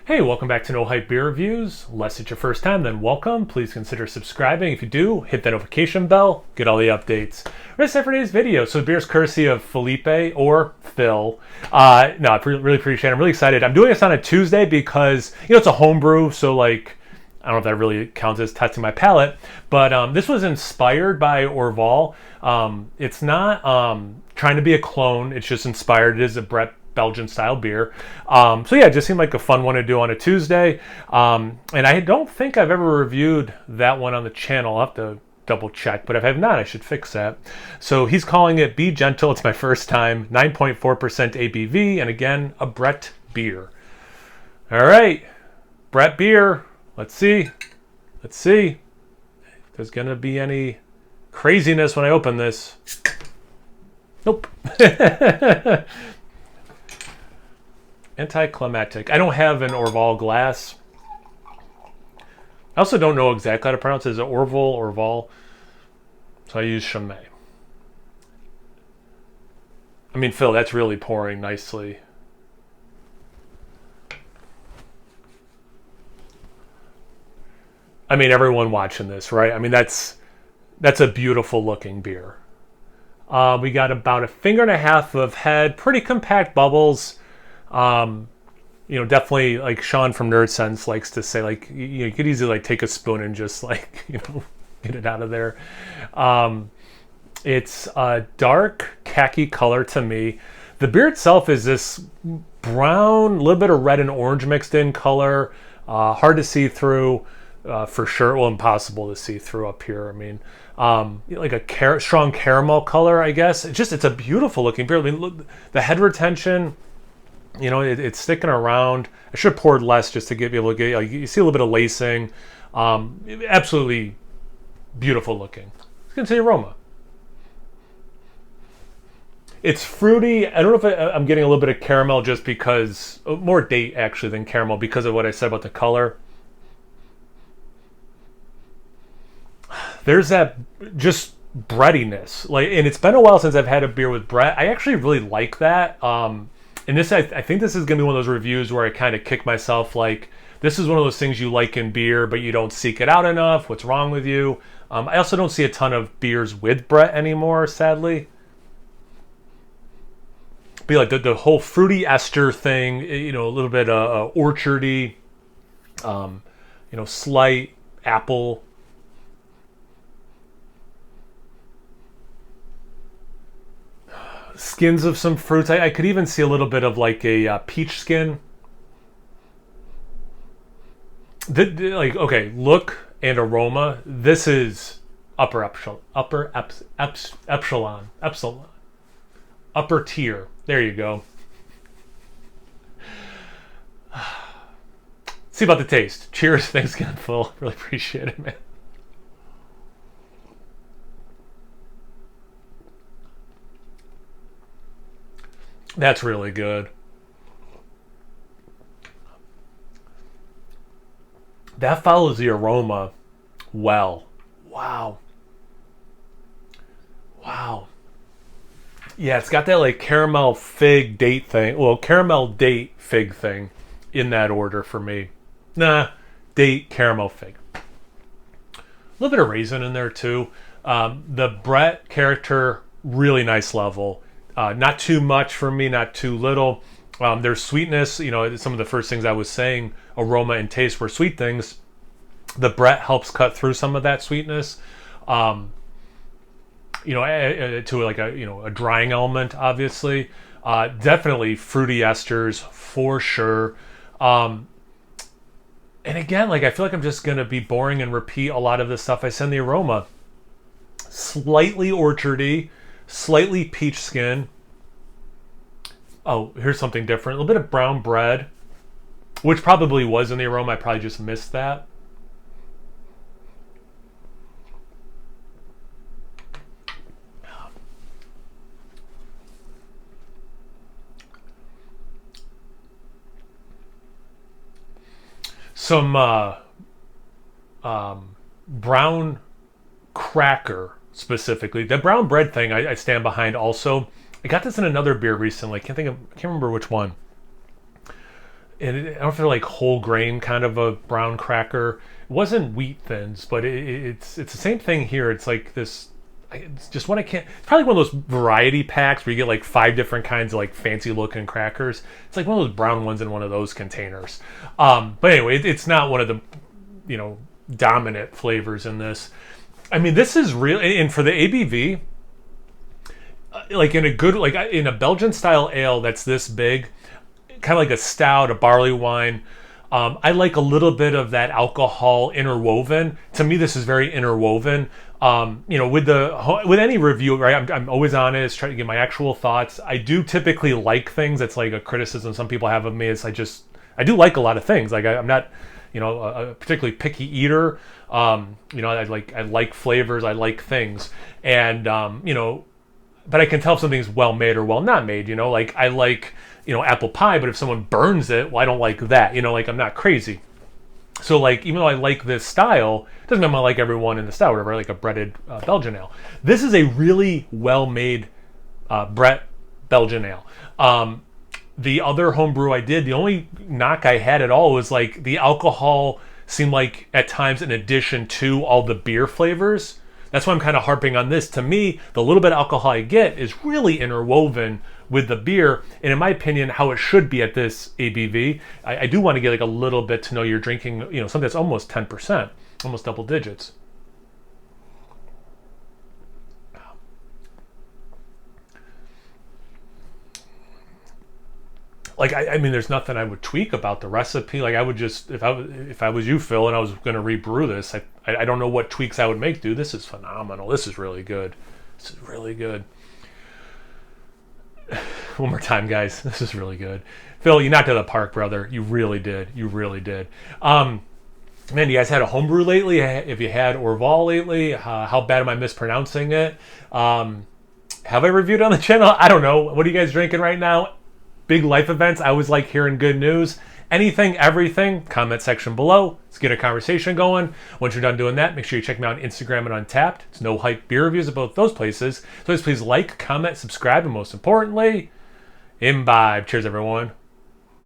Hey, welcome back to No Hype Beer Reviews. Unless it's your first time, then welcome. Please consider subscribing. If you do, hit that notification bell, get all the updates. That's it for today's video. So the beer's courtesy of Felipe or Phil. No, I really appreciate it. I'm really excited. I'm doing this on a Tuesday because, it's a homebrew, so like, I don't know if that really counts as testing my palate, but this was inspired by Orval. It's not trying to be a clone. It's just inspired. It is a Belgian-style beer. So yeah, it just seemed like a fun one to do on a Tuesday. And I don't think I've ever reviewed that one on the channel. I'll have to double check, but if I have not, I should fix that. So he's calling it Be Gentle. It's my first time. 9.4% ABV, and again, a Brett beer. All right, Brett beer. Let's see if there's gonna be any craziness when I open this. Nope. Anticlimactic. I don't have an Orval glass. I also don't know exactly how to pronounce it. Is it Orval? So I use Chimay. I mean, Phil, that's really pouring nicely. I mean, everyone watching this, right? I mean, that's a beautiful looking beer. We got about a finger and a half of head, pretty compact bubbles. Definitely like Sean from Nerd Sense likes to say, like, you could easily like take a spoon and just like, get it out of there. It's a dark khaki color to me. The beer itself is this brown, a little bit of red and orange mixed in color. Hard to see through, for sure. Well, impossible to see through up here. I mean, like a strong caramel color, I guess. It's a beautiful looking beer. I mean, look, the head retention, it's sticking around. I should have poured less just to be able to get, like, you see a little bit of lacing. Absolutely beautiful looking. Let's get into the aroma. It's fruity. I don't know if I'm getting a little bit of caramel just because, more date actually than caramel because of what I said about the color. There's that just breadiness, and it's been a while since I've had a beer with Brett. I actually really like that. And this, I think this is going to be one of those reviews where I kind of kick myself, like, this is one of those things you like in beer, but you don't seek it out enough. What's wrong with you? I also don't see a ton of beers with Brett anymore, sadly. Be like the whole fruity ester thing, a little bit orchardy, slight apple. Skins of some fruits. I could even see a little bit of like a peach skin. Look and aroma. This is upper tier. There you go. See about the taste. Cheers. Thanks again, Phil. Really appreciate it, man. That's really good. That follows the aroma well. Wow. Yeah, it's got that like caramel fig date thing. Well, caramel date fig thing in that order for me. Date caramel fig. A little bit of raisin in there too. The Brett character, really nice level. Not too much for me, not too little. There's sweetness. Some of the first things I was saying, aroma and taste, were sweet things. The Brett helps cut through some of that sweetness. To like a drying element, obviously. Definitely fruity esters for sure. And again, like, I feel like I'm just gonna be boring and repeat a lot of the stuff I said in the aroma. Slightly orchardy. Slightly peach skin. Oh, here's something different. A little bit of brown bread, which probably was in the aroma. I probably just missed that. Some brown cracker. Specifically, the brown bread thing I stand behind also. I got this in another beer recently. I can't remember which one. and I don't know if they're like whole grain kind of a brown cracker. It wasn't wheat thins, but it's the same thing here. It's like this. It's just what I can't. It's probably one of those variety packs where you get like 5 different kinds of like fancy looking crackers. It's like one of those brown ones in one of those containers. But anyway, it's not one of the dominant flavors in this. I mean, this is real, and for the ABV, like in a Belgian style ale that's this big, kind of like a stout, a barley wine. I like a little bit of that alcohol interwoven. To me, this is very interwoven. With any review, right? I'm always honest, trying to get my actual thoughts. I do typically like things. That's like a criticism some people have of me. Is I do like a lot of things. Like I'm not, a particularly picky eater. I like flavors. I like things, and but I can tell if something's well made or well not made. Like I like apple pie, but if someone burns it, well, I don't like that. Like I'm not crazy. So like, even though I like this style, it doesn't mean I like everyone in the style, or whatever. I like a breaded Belgian ale. This is a really well-made Brett Belgian ale. The other homebrew I did, the only knock I had at all was like the alcohol seemed like at times an addition to all the beer flavors. That's why I'm kind of harping on this. To me, the little bit of alcohol I get is really interwoven with the beer, and in my opinion, how it should be at this ABV. I do want to get like a little bit to know you're drinking, something that's almost 10%, almost double digits. Like I mean, there's nothing I would tweak about the recipe. Like I would just, if I was you, Phil, and I was going to rebrew this, I don't know what tweaks I would make. Dude, this is phenomenal. This is really good. This is really good. One more time, guys. This is really good. Phil, you knocked it out of the park, brother. You really did. You really did. Man, you guys had a homebrew lately? If you had Orval lately, how bad am I mispronouncing it? Have I reviewed on the channel? I don't know. What are you guys drinking right now? Big life events. I always like hearing good news. Anything, everything, comment section below. Let's get a conversation going. Once you're done doing that, make sure you check me out on Instagram and Untapped. It's No Hype Beer Reviews at both those places. So please like, comment, subscribe, and most importantly, imbibe. Cheers, everyone.